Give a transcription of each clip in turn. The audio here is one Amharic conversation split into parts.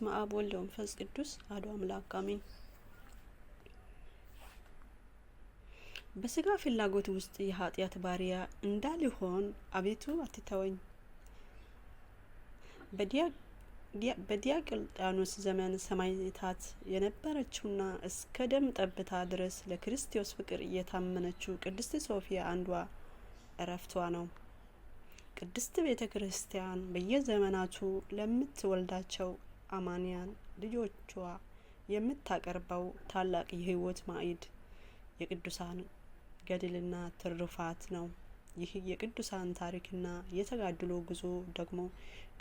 በስመ አብ ወወልድ ወመንፈስ ቅዱስ አሐዱ አምላክ አሜን። በስጋ ፍላጎት ውስጥ የኃጢአት ባሪያ እንዳልሆን አቤቱ አትተወኝ። በዲዮቅልጥያኖስ ዘመን ሰማዕታት የነበረችውና እስከ ደም ጠብታ ድረስ ለክርስቶስ ፍቅር የታመነችው ቅድስት ሶፊያ አንዷ እረፍቷ ነው። ቅድስት ቤተ ክርስቲያን በየዘመናቱ ለምትወልዳቸው አማንያን ልጆቿ የምታቀርበው ታላቅ የሕይወት ማዕድ የቅዱሳን ገድልና ትሩፋት ነው። ይህ የቅዱሳን ታሪክና የተጋድሎ ጉዞ ደግሞ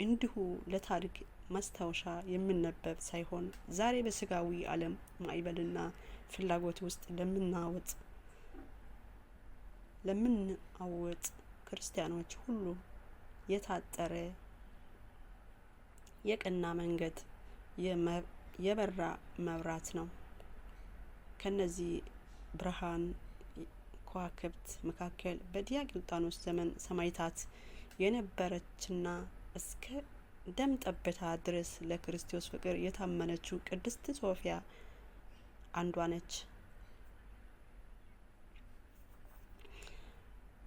እንዲሁ ለታሪክ ማስታወሻ የሚነበብ ሳይሆን ዛሬ በስጋዊ ዓለም ማዕበልና ፍላጎት ውስጥ ለምናወጥ ክርስቲያኖች ሁሉ የታጠረ የቀና መንገድ የበራ መብራት ነው። ከነዚህ ብርሃን ከዋክብት መካከል በዲዮቅልጥያኖስ ዘመን ሰማዕታት የነበረችና እስከ ደም ጠብታ ድረስ ለክርስቶስ ፍቅር የታመነችው ቅድስት ሶፊያ አንዷ ነች።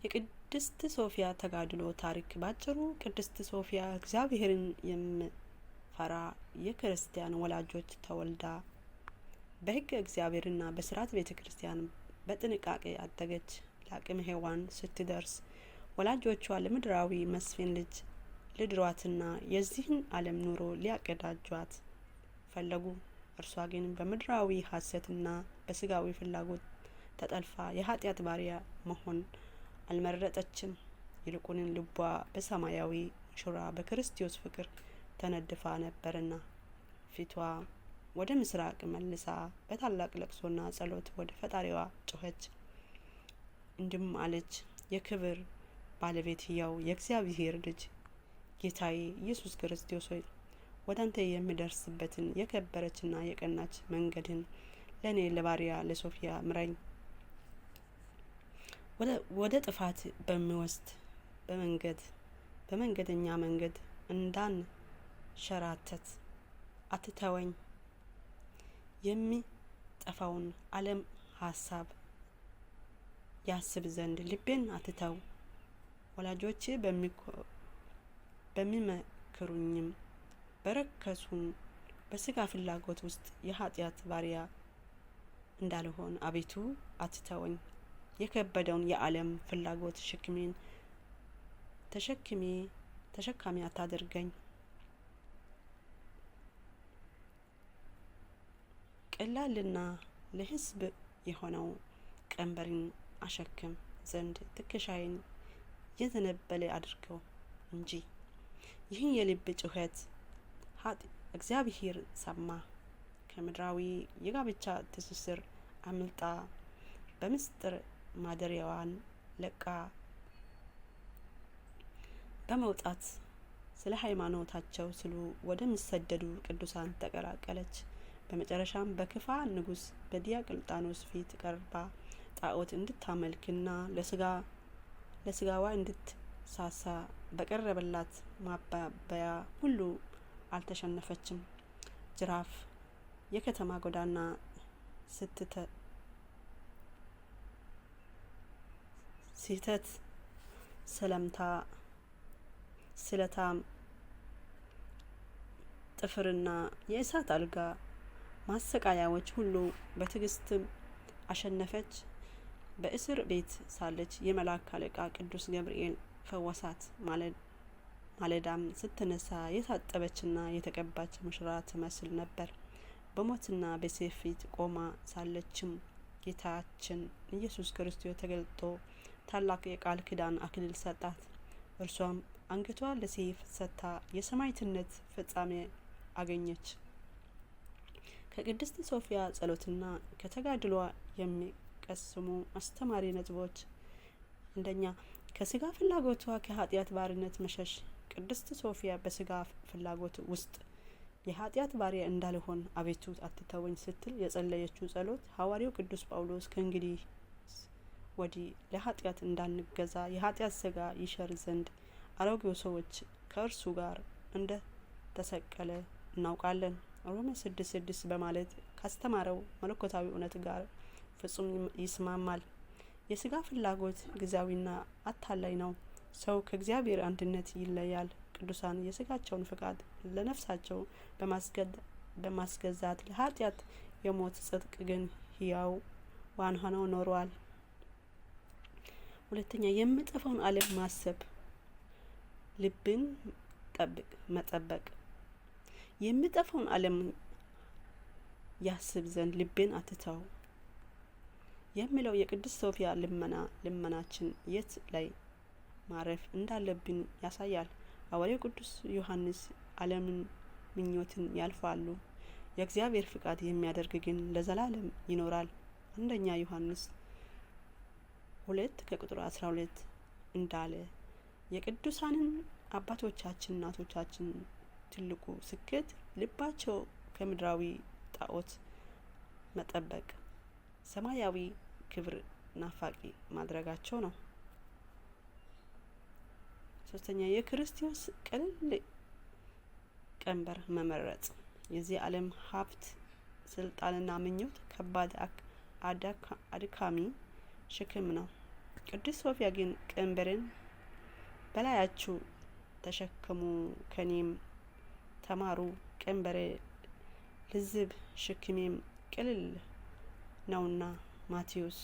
የቅድስት ሶፊያ ተጋድሎ ታሪክ ባጭሩ ቅድስት ሶፊያ እግዚአብሔርን የምፈራ የክርስቲያን ወላጆች ተወልዳ በሕገ እግዚአብሔርና በስርዓት ቤተ ክርስቲያን በጥንቃቄ አደገች። ለአቅመ ሔዋን ስትደርስ ወላጆቿ ለምድራዊ መስፍን ልጅ ልድሯትና የዚህን ዓለም ኑሮ ሊያቀዳጇት ፈለጉ። እርሷ ግን በምድራዊ ሐሰትና በስጋዊ ፍላጎት ተጠልፋ የኃጢአት ባሪያ መሆን አልመረጠችም። ይልቁንም ልቧ በሰማያዊ ሙሽራ በክርስቶስ ፍቅር ተነድፋ ነበርና ፊቷ ወደ ምስራቅ መልሳ በታላቅ ለቅሶና ጸሎት ወደ ፈጣሪዋ ጮኸች። እንዲህም አለች። የክብር ባለቤት ሕያው የእግዚአብሔር ልጅ ጌታዬ ኢየሱስ ክርስቶስ ሆይ ወደ አንተ የሚደርስበትን የከበረችና የቀናች መንገድን ለእኔ ለባሪያ ለሶፊያ ምራኝ። ወደ ጥፋት በሚወስድ በመንገደኛ መንገድ እንዳንሸራተት አትተወኝ። የሚጠፋውን ዓለም ሀሳብ ያስብ ዘንድ ልቤን አትተው። ወላጆቼ በሚመክሩኝም በረከሱን በስጋ ፍላጎት ውስጥ የኃጢአት ባሪያ እንዳልሆን አቤቱ አትተወኝ። የከበደውን የዓለም ፍላጎት ሸክሜን ተሸካሚ አታድርገኝ። ቀላልና ለሕዝብ የሆነው ቀንበርን አሸክም ዘንድ ትከሻዬን የተነበለ አድርገው እንጂ። ይህን የልብ ጩኸት እግዚአብሔር ሰማ። ከምድራዊ የጋብቻ ትስስር አምልጣ በምስጢር ማደሪያዋን ለቃ በመውጣት ስለ ሃይማኖታቸው ስሉ ወደሚሰደዱ ቅዱሳን ተቀላቀለች። በመጨረሻም በክፋ ንጉሥ በዲዮቅልጥያኖስ ፊት ቀርባ ጣዖት እንድታመልክና ለስጋዋ እንድትሳሳ በቀረበላት ማባበያ ሁሉ አልተሸነፈችም። ጅራፍ የከተማ ጎዳና ስህተት ስለታም ጥፍርና የእሳት አልጋ ማሰቃያዎች ሁሉ በትዕግስት አሸነፈች። በእስር ቤት ሳለች የመላእክት አለቃ ቅዱስ ገብርኤል ፈወሳት። ማለዳም ስትነሳ የታጠበችና የተቀባች ሙሽራ ትመስል ነበር። በሞትና በሰይፍ ፊት ቆማ ሳለችም ጌታችን ኢየሱስ ክርስቶስ ተገልጦ ታላቅ የቃል ኪዳን አክሊል ሰጣት። እርሷም አንገቷ ለሰይፍ ሰጥታ የሰማዕትነት ፍጻሜ አገኘች። ከቅድስት ሶፊያ ጸሎትና ከተጋድሏ የሚቀስሙ አስተማሪ ነጥቦች፣ አንደኛ፣ ከስጋ ፍላጎቷ ከኃጢአት ባርነት መሸሽ። ቅድስት ሶፊያ በስጋ ፍላጎት ውስጥ የኃጢአት ባሪያ እንዳልሆን አቤቱ አትተወኝ ስትል የጸለየችው ጸሎት ሐዋርያው ቅዱስ ጳውሎስ ከእንግዲህ ወዲህ ለኃጢአት እንዳንገዛ የኃጢአት ስጋ ይሸር ዘንድ አሮጌው ሰዎች ከእርሱ ጋር እንደ ተሰቀለ እናውቃለን። ሮሜ 6:6 በማለት ካስተማረው መለኮታዊ እውነት ጋር ፍጹም ይስማማል። የስጋ ፍላጎት ጊዜያዊና አታላይ ነው። ሰው ከእግዚአብሔር አንድነት ይለያል። ቅዱሳን የስጋቸውን ፍቃድ ለነፍሳቸው በማስገዛት ለኃጢአት የሞት ጽድቅ ግን ሕያው ዋን ሆነው ኖረዋል። ሁለተኛ የሚጠፋውን ዓለም ማሰብ፣ ልብን መጠበቅ። የሚጠፋውን ዓለም ያስብ ዘንድ ልብን አትተው የሚለው የቅድስት ሶፊያ ልመናችን የት ላይ ማረፍ እንዳለብን ያሳያል። ሐዋርያው ቅዱስ ዮሐንስ ዓለምን ምኞትን ያልፋሉ፣ የእግዚአብሔር ፍቃድ የሚያደርግ ግን ለዘላለም ይኖራል። አንደኛ ዮሐንስ 2:12 እንዳለ የቅዱሳንን አባቶቻችን እናቶቻችን ትልቁ ስኬት ልባቸው ከምድራዊ ጣዖት መጠበቅ ሰማያዊ ክብር ናፋቂ ማድረጋቸው ነው። ሶስተኛ የክርስቶስ ቀልል ቀንበር መመረጥ። የዚህ ዓለም ሀብት፣ ስልጣንና ምኞት ከባድ አድካሚ ሸክም ነው። ቅድስት ሶፊያ ግን ቀንበርን በላያችሁ ተሸከሙ ከኔም ተማሩ፣ ቀንበሬ ልዝብ ሸክሜም ቅልል ነውና ማቴዎስ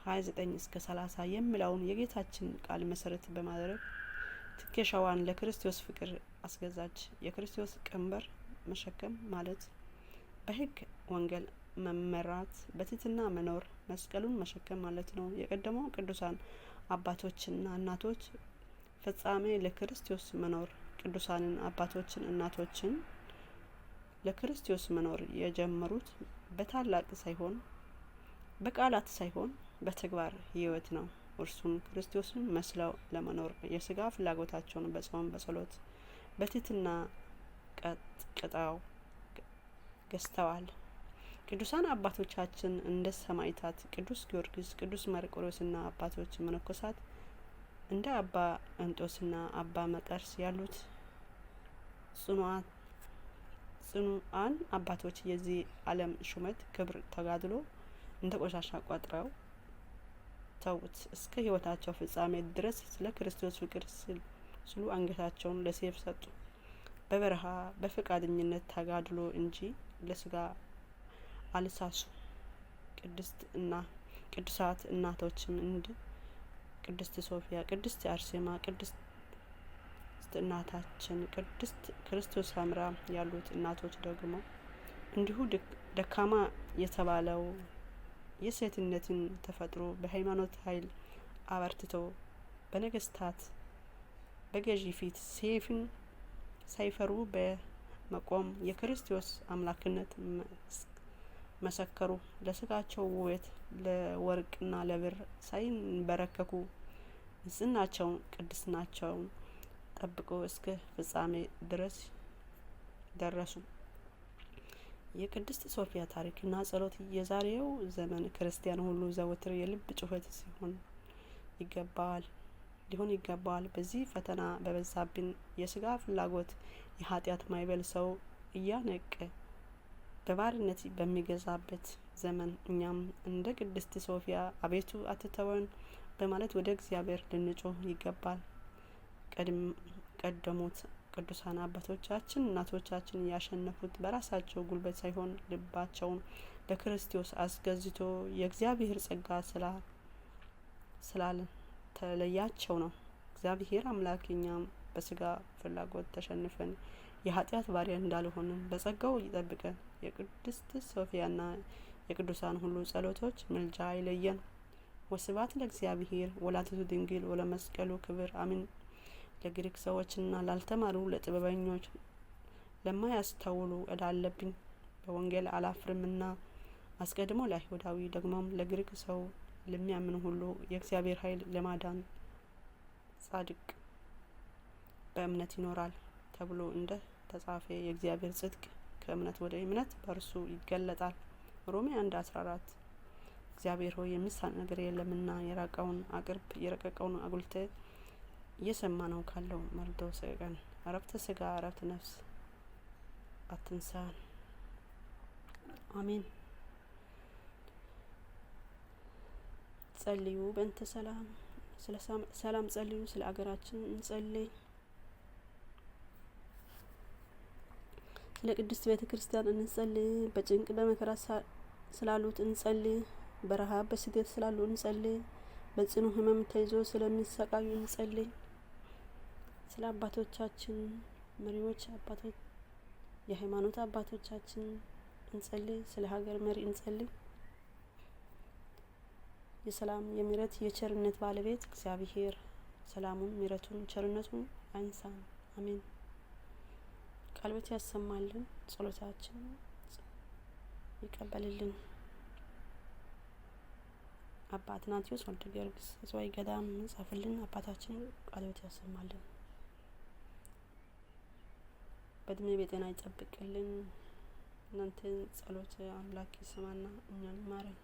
11:29-30 የሚለውን የጌታችን ቃል መሰረት በማድረግ ትከሻዋን ለክርስቶስ ፍቅር አስገዛች። የክርስቶስ ቀንበር መሸከም ማለት በሕግ ወንጌል መመራት፣ በትህትና መኖር፣ መስቀሉን መሸከም ማለት ነው። የቀደመው ቅዱሳን አባቶችና እናቶች ፍጻሜ ለክርስቶስ መኖር፣ ቅዱሳንን አባቶችን እናቶችን ለክርስቶስ መኖር የጀመሩት በታላቅ ሳይሆን በቃላት ሳይሆን በተግባር ሕይወት ነው። እርሱን ክርስቶስን መስለው ለመኖር የስጋ ፍላጎታቸውን በጾም በጸሎት በትህትና ቀጥቅጠው ገዝተዋል። ቅዱሳን አባቶቻችን እንደ ሰማዕታት ቅዱስ ጊዮርጊስ፣ ቅዱስ መርቆሬዎስና አባቶች መነኮሳት እንደ አባ እንጦስና አባ መቃርስ ያሉት ጽኑዓን አባቶች የዚህ ዓለም ሹመት፣ ክብር፣ ተጋድሎ እንደ ቆሻሻ ቆጥረው ተውት። እስከ ሕይወታቸው ፍጻሜ ድረስ ስለ ክርስቶስ ፍቅር ሲሉ አንገታቸውን ለሰይፍ ሰጡ። በበረሃ በፈቃደኝነት ተጋድሎ እንጂ ለስጋ አልሳሱ። ቅዱሳት እናቶችም እንደ ቅድስት ሶፊያ፣ ቅድስት አርሴማ፣ ቅድስት እናታችን ቅድስት ክርስቶስ ሰምራ ያሉት እናቶች ደግሞ እንዲሁ ደካማ የተባለው የሴትነትን ተፈጥሮ በሃይማኖት ኃይል አበርትተው በነገስታት በገዢ ፊት ሰይፍን ሳይፈሩ በመቆም የክርስቶስ አምላክነት መሰከሩ። ለስጋቸው ውበት ለወርቅና ለብር ሳይንበረከኩ ንጽሕናቸውን ቅድስናቸውን ጠብቀው እስከ ፍጻሜ ድረስ ደረሱ። የቅድስት ሶፊያ ታሪክና ጸሎት የዛሬው ዘመን ክርስቲያን ሁሉ ዘወትር የልብ ጩኸት ሊሆን ይገባዋል። በዚህ ፈተና በበዛብን የስጋ ፍላጎት የኃጢአት ማዕበል ሰው እያነቀ በባርነት በሚገዛበት ዘመን እኛም እንደ ቅድስት ሶፊያ አቤቱ አትተወን በማለት ወደ እግዚአብሔር ልንጮህ ይገባል። ቀደሙት ቅዱሳን አባቶቻችን እናቶቻችን ያሸነፉት በራሳቸው ጉልበት ሳይሆን ልባቸውን ለክርስቶስ አስገዝቶ የእግዚአብሔር ጸጋ ስላልተለያቸው ነው። እግዚአብሔር አምላክ እኛም በስጋ ፍላጎት ተሸንፈን የኃጢአት ባሪያ እንዳልሆንን በጸጋው ይጠብቀን። የቅድስት ሶፊያና የቅዱሳን ሁሉ ጸሎቶች ምልጃ አይለየን። ወስብሐት ለእግዚአብሔር ወላዲቱ ድንግል ወለመስቀሉ ክብር አሜን። ለግሪክ ሰዎችና ላልተማሩ ለጥበበኞች ለማያስተውሉ ዕዳ አለብኝ። በወንጌል አላፍርምና አስቀድሞ ለአይሁዳዊ ደግሞም ለግሪክ ሰው ለሚያምን ሁሉ የእግዚአብሔር ኃይል ለማዳን ጻድቅ በእምነት ይኖራል ተብሎ እንደ ተጻፈ የእግዚአብሔር ጽድቅ ከእምነት ወደ እምነት በእርሱ ይገለጣል። ሮሜ 1:14 እግዚአብሔር ሆይ የሚሳን ነገር የለምና የራቀውን አቅርብ፣ የረቀቀውን አጉልተ እየሰማ ነው ካለው መርዶ ሰቀቀን። እረፍተ ስጋ እረፍተ ነፍስ አትንሳን። አሜን። ጸልዩ በእንተ ሰላም፣ ስለ ሰላም ጸልዩ። ስለ አገራችን እንጸልይ። ስለ ቅድስት ቤተ ክርስቲያን እንጸልይ። በጭንቅ በመከራ ስላሉት እንጸልይ። በረሃብ በስደት ስላሉ እንጸልይ። በጽኑ ህመም ተይዞ ስለሚሰቃዩ እንጸልይ። ስለ አባቶቻችን መሪዎች፣ አባቶች የሃይማኖት አባቶቻችን እንጸልይ። ስለ ሀገር መሪ እንጸልይ። የሰላም የምሕረት የቸርነት ባለቤት እግዚአብሔር ሰላሙን ምሕረቱን ቸርነቱን አይንሳን። አሜን። ቃልበት ያሰማልን፣ ጸሎታችን ይቀበልልን። አባ አትናቴዎስ ወልደ ጊዮርጊስ ዘዋይ ገዳም ጻፍልን። አባታችን ቃልበት ያሰማልን፣ በእድሜ በጤና ይጠብቅልን። እናንተን ጸሎት አምላክ ይሰማና እኛን ይማረን።